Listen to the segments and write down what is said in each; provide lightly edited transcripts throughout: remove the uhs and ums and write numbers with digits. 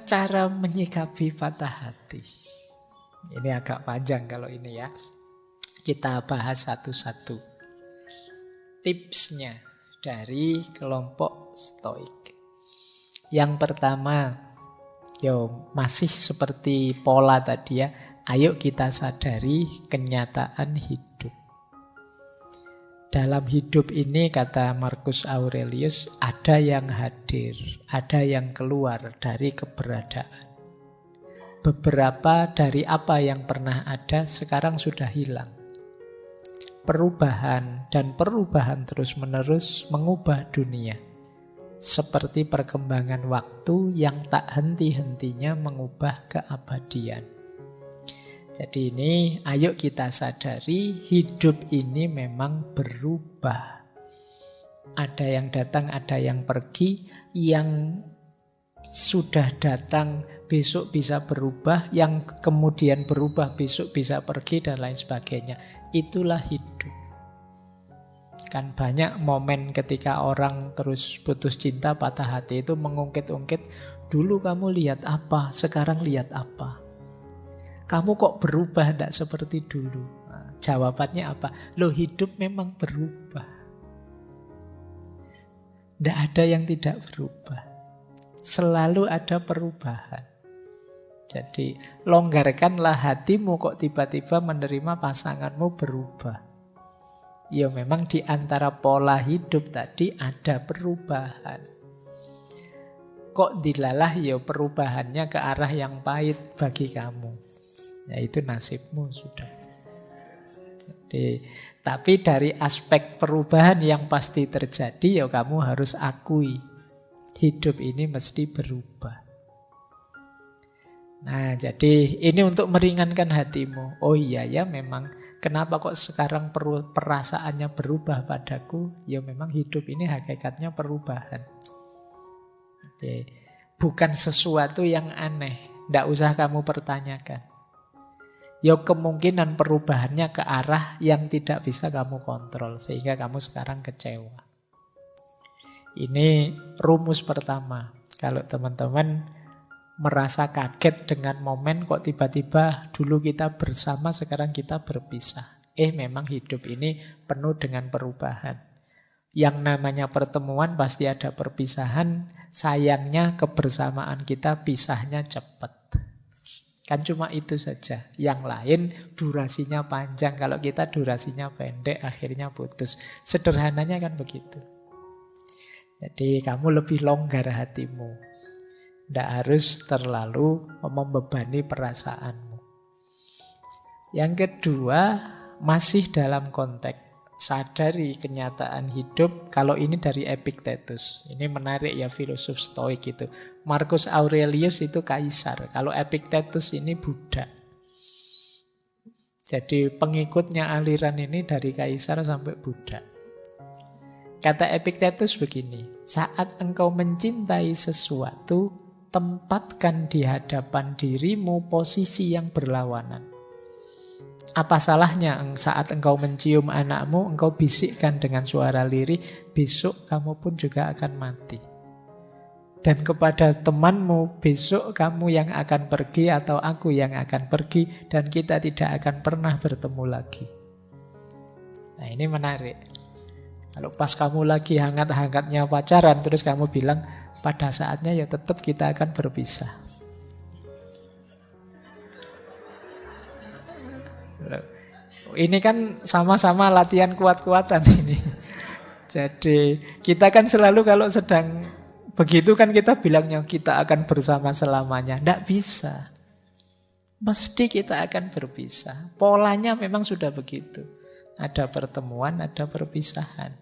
cara menyikapi patah hati? Ini agak panjang kalau ini ya. Kita bahas satu-satu. Tipsnya dari kelompok Stoik. Yang pertama, masih seperti pola tadi ya. Ayo kita sadari kenyataan hidup. Dalam hidup ini, kata Marcus Aurelius, ada yang hadir, ada yang keluar dari keberadaan. Beberapa dari apa yang pernah ada sekarang sudah hilang. Perubahan dan perubahan terus-menerus mengubah dunia. Seperti perkembangan waktu yang tak henti-hentinya mengubah keabadian. Jadi ini ayo kita sadari hidup ini memang berubah. Ada yang datang, ada yang pergi. Yang sudah datang besok bisa berubah, yang kemudian berubah besok bisa pergi dan lain sebagainya. Itulah hidup. Kan banyak momen ketika orang terus putus cinta, patah hati itu mengungkit-ungkit, dulu kamu lihat apa, sekarang lihat apa. Kamu kok berubah tidak seperti dulu? Nah, jawabannya apa? Loh, hidup memang berubah. Tidak ada yang tidak berubah. Selalu ada perubahan. Jadi longgarkanlah hatimu kok tiba-tiba menerima pasanganmu berubah. Ya memang di antara pola hidup tadi ada perubahan. Kok dilalah ya perubahannya ke arah yang pahit bagi kamu. Ya itu nasibmu sudah. Jadi, tapi dari aspek perubahan yang pasti terjadi, ya kamu harus akui. Hidup ini mesti berubah. Nah, jadi ini untuk meringankan hatimu. Oh iya ya memang, kenapa kok sekarang perasaannya berubah padaku? Ya memang hidup ini hakikatnya perubahan. Jadi, bukan sesuatu yang aneh. Tidak usah kamu pertanyakan. Ya kemungkinan perubahannya ke arah yang tidak bisa kamu kontrol. Sehingga kamu sekarang kecewa. Ini rumus pertama. Kalau teman-teman merasa kaget dengan momen kok tiba-tiba dulu kita bersama, sekarang kita berpisah. Memang hidup ini penuh dengan perubahan. Yang namanya pertemuan pasti ada perpisahan. Sayangnya kebersamaan kita pisahnya cepat. Kan cuma itu saja. Yang lain durasinya panjang. Kalau kita durasinya pendek, akhirnya putus. Sederhananya kan begitu. Jadi kamu lebih longgar hatimu. Tidak harus terlalu membebani perasaanmu. Yang kedua, masih dalam konteks sadari kenyataan hidup. Kalau ini dari Epictetus. Ini menarik ya, filosof Stoik itu. Marcus Aurelius itu kaisar. Kalau Epictetus ini Buddha. Jadi pengikutnya aliran ini dari kaisar sampai Buddha. Kata Epictetus begini, saat engkau mencintai sesuatu, tempatkan di hadapan dirimu posisi yang berlawanan. Apa salahnya saat engkau mencium anakmu, engkau bisikkan dengan suara lirih, besok kamu pun juga akan mati. Dan kepada temanmu, besok kamu yang akan pergi atau aku yang akan pergi, dan kita tidak akan pernah bertemu lagi. Nah ini menarik. Kalau pas kamu lagi hangat-hangatnya pacaran, terus kamu bilang, pada saatnya ya tetap kita akan berpisah. Ini kan sama-sama latihan kuat-kuatan ini. Jadi kita kan selalu kalau sedang begitu kan kita bilangnya kita akan bersama selamanya. Tidak bisa. Mesti kita akan berpisah. Polanya memang sudah begitu. Ada pertemuan, ada perpisahan.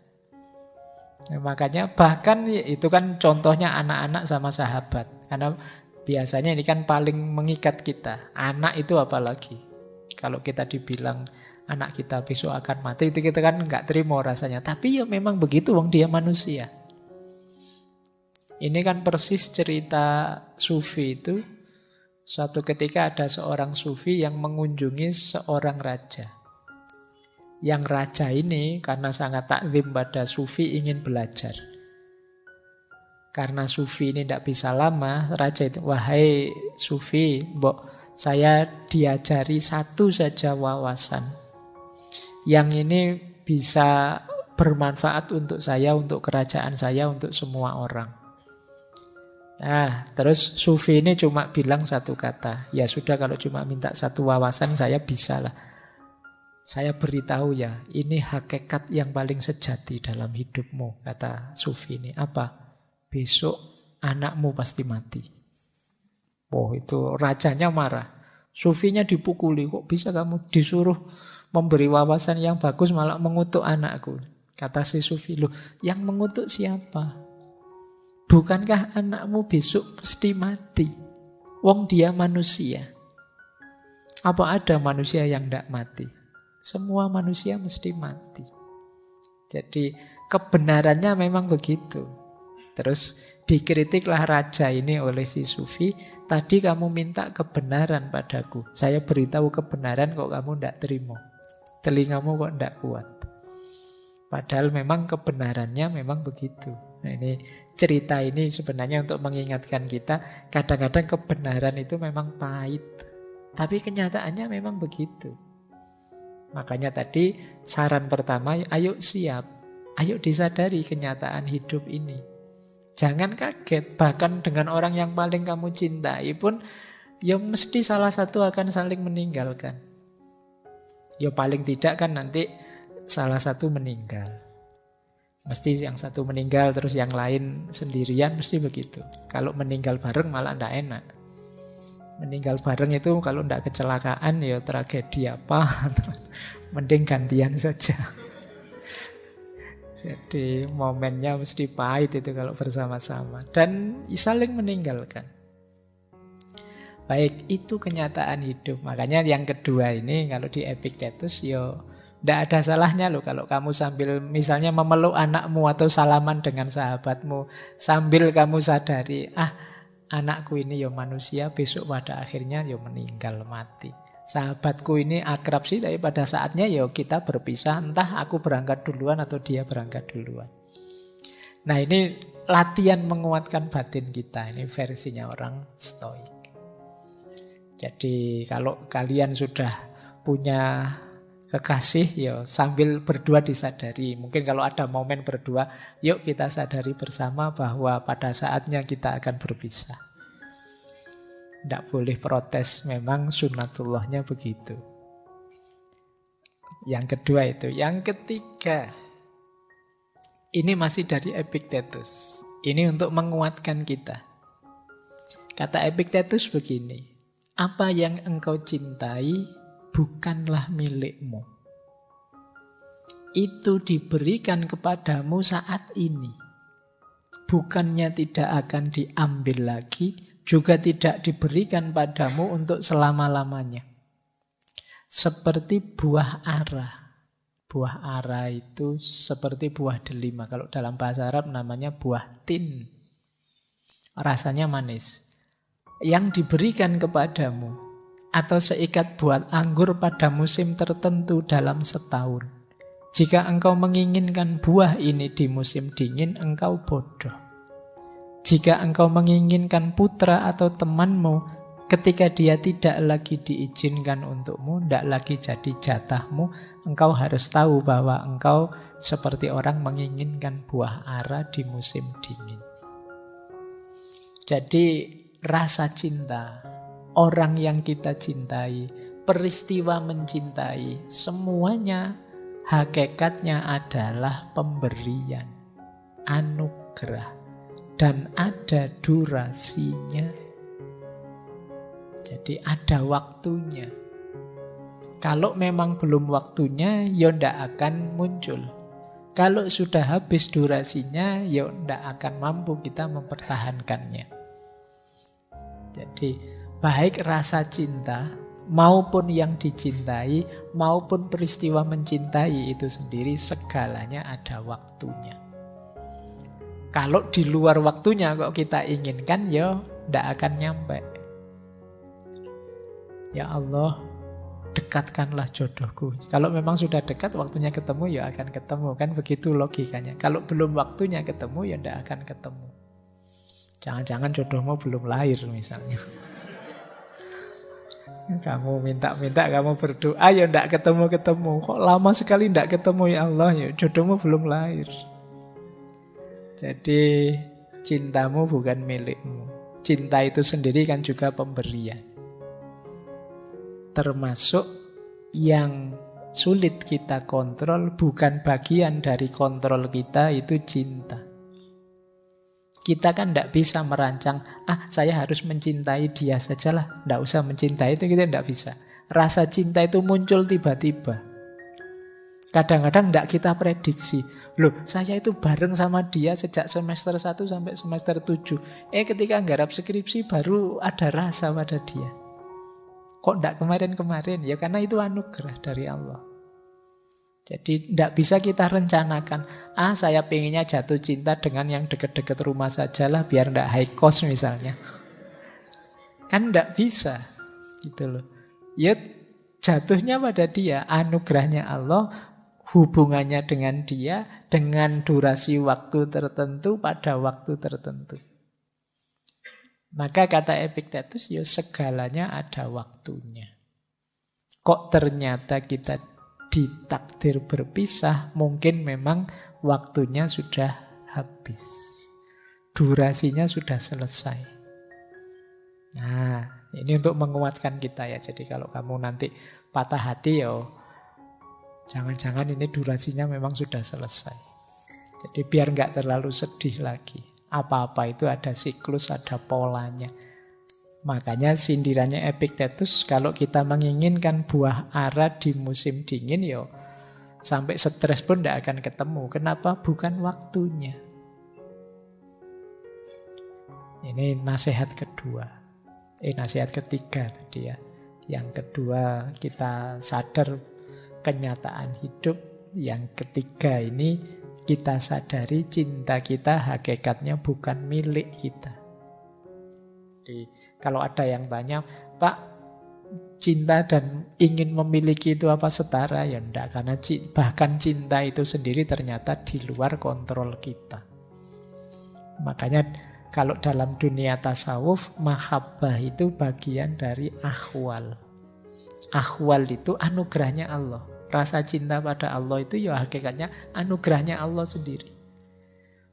Nah, makanya bahkan itu kan contohnya anak-anak sama sahabat. Karena biasanya ini kan paling mengikat kita. Anak itu apalagi. Kalau kita dibilang anak kita besok akan mati, itu kita kan nggak terima rasanya. Tapi ya memang begitu, wong dia manusia. Ini kan persis cerita sufi itu. Suatu ketika ada seorang sufi yang mengunjungi seorang raja. Yang raja ini karena sangat takzim pada sufi ingin belajar. Karena sufi ini tidak bisa lama, raja itu, wahai sufi, mbok saya diajari satu saja wawasan. Yang ini bisa bermanfaat untuk saya, untuk kerajaan saya, untuk semua orang. Nah, terus sufi ini cuma bilang satu kata. Ya sudah, kalau cuma minta satu wawasan saya bisa lah. Saya beritahu ya, ini hakikat yang paling sejati dalam hidupmu, kata sufi ini. Apa? Besok anakmu pasti mati. Oh, itu rajanya marah. Sufinya dipukuli, kok bisa kamu disuruh memberi wawasan yang bagus malah mengutuk anakku. Kata si sufi, loh yang mengutuk siapa? Bukankah anakmu besok mesti mati? Wong dia manusia. Apa ada manusia yang tidak mati? Semua manusia mesti mati. Jadi kebenarannya memang begitu. Terus dikritiklah raja ini oleh si sufi. Tadi kamu minta kebenaran padaku. Saya beritahu kebenaran kok kamu tidak terima. Telingamu kok tidak kuat. Padahal memang kebenarannya memang begitu. Nah, ini cerita ini sebenarnya untuk mengingatkan kita, kadang-kadang kebenaran itu memang pahit. Tapi kenyataannya memang begitu. Makanya tadi saran pertama, ayo siap. Ayo disadari kenyataan hidup ini. Jangan kaget, bahkan dengan orang yang paling kamu cintai pun, ya mesti salah satu akan saling meninggalkan. Ya paling tidak kan nanti salah satu meninggal. Mesti yang satu meninggal terus yang lain sendirian, mesti begitu. Kalau meninggal bareng malah tidak enak. Meninggal bareng itu kalau tidak kecelakaan ya tragedi apa, mending gantian saja. Jadi momennya mesti pahit itu kalau bersama-sama. Dan saling meninggalkan. Baik, itu kenyataan hidup. Makanya yang kedua ini kalau di Epictetus, yo tidak ada salahnya loh kalau kamu sambil misalnya memeluk anakmu atau salaman dengan sahabatmu, sambil kamu sadari, anakku ini yo manusia, besok pada akhirnya yo meninggal mati. Sahabatku ini akrab sih, tapi pada saatnya ya kita berpisah, entah aku berangkat duluan atau dia berangkat duluan. Nah, ini latihan menguatkan batin kita, ini versinya orang Stoik. Jadi kalau kalian sudah punya kekasih, ya sambil berdua disadari. Mungkin kalau ada momen berdua, yuk kita sadari bersama bahwa pada saatnya kita akan berpisah. Tidak boleh protes, memang sunnatullahnya begitu. Yang kedua itu. Yang ketiga, ini masih dari Epictetus. Ini untuk menguatkan kita. Kata Epictetus begini, apa yang engkau cintai bukanlah milikmu. Itu diberikan kepadamu saat ini. Bukannya tidak akan diambil lagi, juga tidak diberikan padamu untuk selama-lamanya. Seperti buah ara. Buah ara itu seperti buah delima. Kalau dalam bahasa Arab namanya buah tin. Rasanya manis. Yang diberikan kepadamu atau seikat buah anggur pada musim tertentu dalam setahun. Jika engkau menginginkan buah ini di musim dingin, engkau bodoh. Jika engkau menginginkan putra atau temanmu ketika dia tidak lagi diizinkan untukmu, tidak lagi jadi jatahmu, engkau harus tahu bahwa engkau seperti orang menginginkan buah ara di musim dingin. Jadi rasa cinta, orang yang kita cintai, peristiwa mencintai, semuanya hakikatnya adalah pemberian, anugerah. Dan ada durasinya. Jadi ada waktunya. Kalau memang belum waktunya, ya tidak akan muncul. Kalau sudah habis durasinya, ya tidak akan mampu kita mempertahankannya. Jadi baik rasa cinta maupun yang dicintai, maupun peristiwa mencintai itu sendiri, segalanya ada waktunya. Kalau di luar waktunya kok kita inginkan, ya tidak akan nyampe. Ya Allah, dekatkanlah jodohku. Kalau memang sudah dekat, waktunya ketemu, ya akan ketemu. Kan begitu logikanya. Kalau belum waktunya ketemu, ya tidak akan ketemu. Jangan-jangan jodohmu belum lahir misalnya. Kamu minta-minta, kamu berdoa, ya ndak ketemu-ketemu. Kok lama sekali ndak ketemu ya Allah, ya jodohmu belum lahir. Jadi cintamu bukan milikmu. Cinta itu sendiri kan juga pemberian. Termasuk yang sulit kita kontrol, bukan bagian dari kontrol kita, itu cinta. Kita kan tidak bisa merancang, saya harus mencintai dia sajalah, tidak usah mencintai, itu kita tidak bisa. Rasa cinta itu muncul tiba-tiba. Kadang-kadang tidak kita prediksi. Loh, saya itu bareng sama dia sejak semester 1 sampai semester 7. Ketika nggarap skripsi baru ada rasa pada dia. Kok tidak kemarin-kemarin? Ya karena itu anugerah dari Allah. Jadi tidak bisa kita rencanakan, saya pengennya jatuh cinta dengan yang deket-deket rumah sajalah biar tidak high cost misalnya. Kan tidak bisa. Gitu loh. Ya jatuhnya pada dia, anugerahnya Allah, hubungannya dengan dia, dengan durasi waktu tertentu pada waktu tertentu. Maka kata Epictetus, ya segalanya ada waktunya. Kok ternyata kita ditakdir berpisah, mungkin memang waktunya sudah habis. Durasinya sudah selesai. Nah, ini untuk menguatkan kita ya. Jadi kalau kamu nanti patah hati, ya jangan-jangan ini durasinya memang sudah selesai. Jadi biar nggak terlalu sedih lagi. Apa-apa itu ada siklus, ada polanya. Makanya sindirannya Epictetus, kalau kita menginginkan buah ara di musim dingin, ya sampai stres pun tidak akan ketemu. Kenapa? Bukan waktunya. Ini nasihat kedua. Nasihat ketiga tadi ya. Yang kedua, kita sadar kenyataan hidup. Yang ketiga ini, kita sadari cinta kita hakikatnya bukan milik kita. Jadi kalau ada yang tanya, Pak, cinta dan ingin memiliki itu apa setara? Ya enggak, karena bahkan cinta itu sendiri ternyata di luar kontrol kita. Makanya kalau dalam dunia tasawuf, mahabbah itu bagian dari ahwal. Ahwal itu anugerahnya Allah. Rasa cinta pada Allah itu ya hakikatnya anugerahnya Allah sendiri.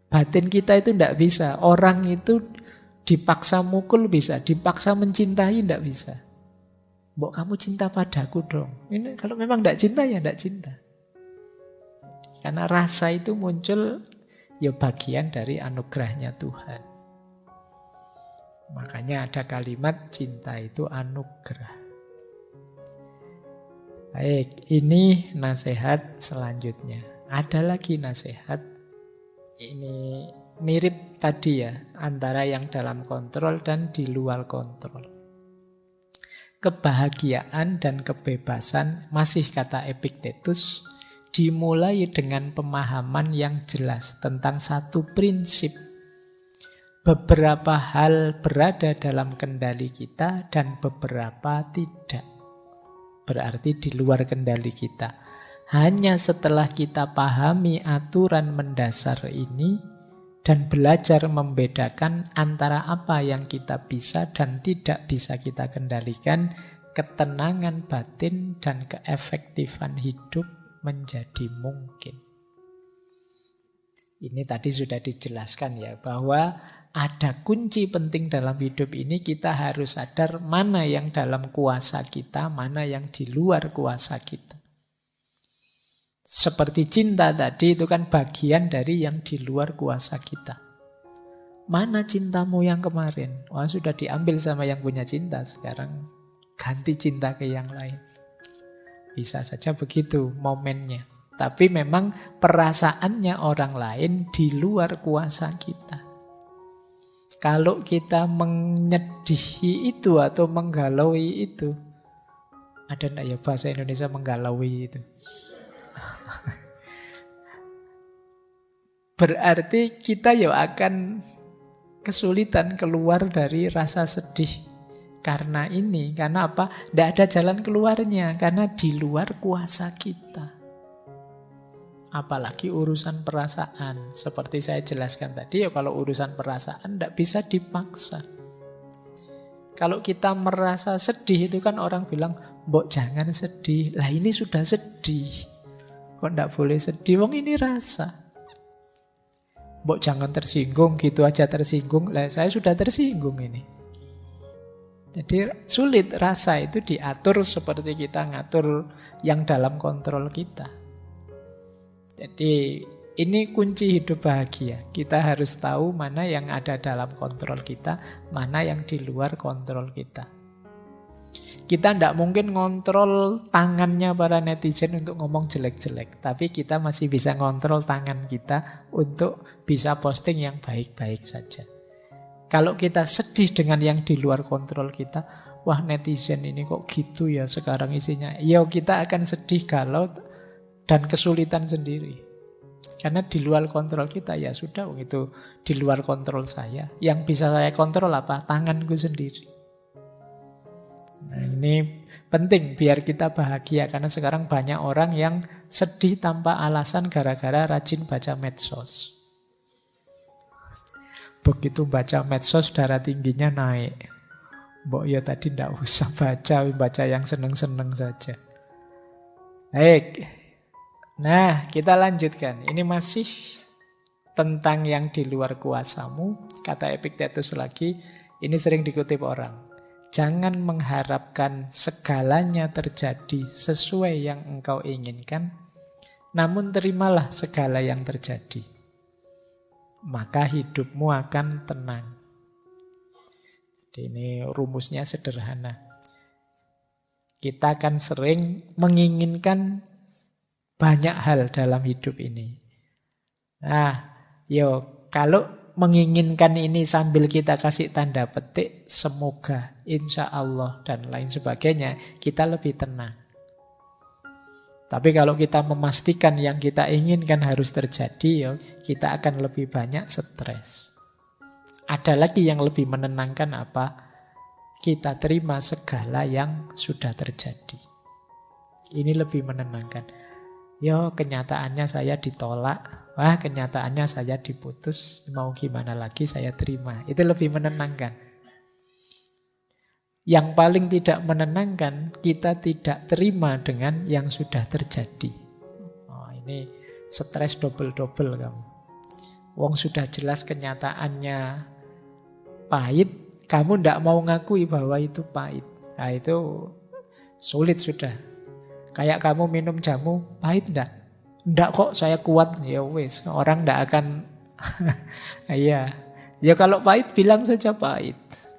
Batin kita itu enggak bisa. Orang itu dipaksa mukul bisa, dipaksa mencintai tidak bisa. Mbok kamu cinta padaku dong. Ini kalau memang tidak cinta ya tidak cinta. Karena rasa itu muncul ya bagian dari anugerahnya Tuhan. Makanya ada kalimat cinta itu anugerah. Baik, ini nasihat selanjutnya. Ada lagi nasihat. Ini mirip tadi ya, antara yang dalam kontrol dan di luar kontrol. Kebahagiaan dan kebebasan, masih kata Epictetus, dimulai dengan pemahaman yang jelas tentang satu prinsip. Beberapa hal berada dalam kendali kita dan beberapa tidak. Berarti di luar kendali kita. Hanya setelah kita pahami aturan mendasar ini dan belajar membedakan antara apa yang kita bisa dan tidak bisa kita kendalikan, ketenangan batin dan keefektifan hidup menjadi mungkin. Ini tadi sudah dijelaskan ya, bahwa ada kunci penting dalam hidup ini. Kita harus sadar mana yang dalam kuasa kita, mana yang di luar kuasa kita. Seperti cinta tadi, itu kan bagian dari yang di luar kuasa kita. Mana cintamu yang kemarin? Wah, sudah diambil sama yang punya cinta. Sekarang ganti cinta ke yang lain. Bisa saja begitu momennya. Tapi memang perasaannya orang lain di luar kuasa kita. Kalau kita menyedihi itu atau menggalaui itu, ada enggak ya bahasa Indonesia menggalaui itu? Berarti kita ya akan kesulitan keluar dari rasa sedih karena ini. Karena apa? Tidak ada jalan keluarnya, karena di luar kuasa kita. Apalagi urusan perasaan. Seperti saya jelaskan tadi, ya kalau urusan perasaan tidak bisa dipaksa. Kalau kita merasa sedih itu kan orang bilang, mbok jangan sedih. Lah ini sudah sedih. Kok tidak boleh sedih? Wong ini rasa. Mbok jangan tersinggung, gitu aja tersinggung. Lah saya sudah tersinggung ini. Jadi sulit, rasa itu diatur seperti kita ngatur yang dalam kontrol kita. Jadi ini kunci hidup bahagia. Kita harus tahu mana yang ada dalam kontrol kita, mana yang di luar kontrol kita. Kita tidak mungkin ngontrol tangannya para netizen untuk ngomong jelek-jelek. Tapi kita masih bisa ngontrol tangan kita untuk bisa posting yang baik-baik saja. Kalau kita sedih dengan yang di luar kontrol kita, wah netizen ini kok gitu ya sekarang isinya. Ya kita akan sedih galau dan kesulitan sendiri. Karena di luar kontrol kita, ya sudah itu di luar kontrol saya. Yang bisa saya kontrol apa? Tanganku sendiri. Nah ini penting biar kita bahagia. Karena sekarang banyak orang yang sedih tanpa alasan gara-gara rajin baca medsos. Begitu baca medsos darah tingginya naik. Mbok ya tadi ndak usah baca yang seneng-seneng saja. Baik. Nah, kita lanjutkan. Ini masih tentang yang di luar kuasamu. Kata Epictetus lagi, ini sering dikutip orang. Jangan mengharapkan segalanya terjadi sesuai yang engkau inginkan, namun terimalah segala yang terjadi. Maka hidupmu akan tenang. Jadi ini rumusnya sederhana. Kita akan sering menginginkan banyak hal dalam hidup ini. Nah, kalau menginginkan ini sambil kita kasih tanda petik, semoga, insya Allah, dan lain sebagainya, kita lebih tenang. Tapi kalau kita memastikan yang kita inginkan harus terjadi, kita akan lebih banyak stres. Ada lagi yang lebih menenangkan apa? Kita terima segala yang sudah terjadi. Ini lebih menenangkan. Kenyataannya saya ditolak. Wah, kenyataannya saya diputus. Mau gimana lagi, saya terima. Itu lebih menenangkan. Yang paling tidak menenangkan, kita tidak terima dengan yang sudah terjadi. Oh, ini stres double-double kamu. Wong sudah jelas kenyataannya pahit, kamu tidak mau ngakui bahwa itu pahit. Nah itu sulit sudah. Kayak kamu minum jamu, pahit enggak? Enggak kok, saya kuat. Ya wis, orang enggak akan iya. Ya kalau pahit bilang saja pahit.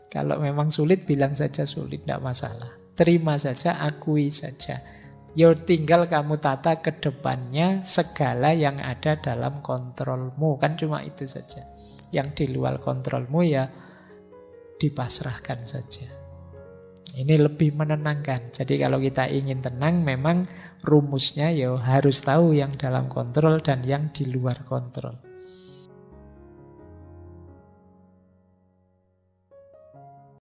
Kalau memang sulit bilang saja sulit, enggak masalah. Terima saja, akui saja. Ya tinggal kamu tata ke depannya segala yang ada dalam kontrolmu. Kan cuma itu saja. Yang di luar kontrolmu ya dipasrahkan saja. Ini lebih menenangkan. Jadi kalau kita ingin tenang, memang rumusnya harus tahu yang dalam kontrol dan yang di luar kontrol.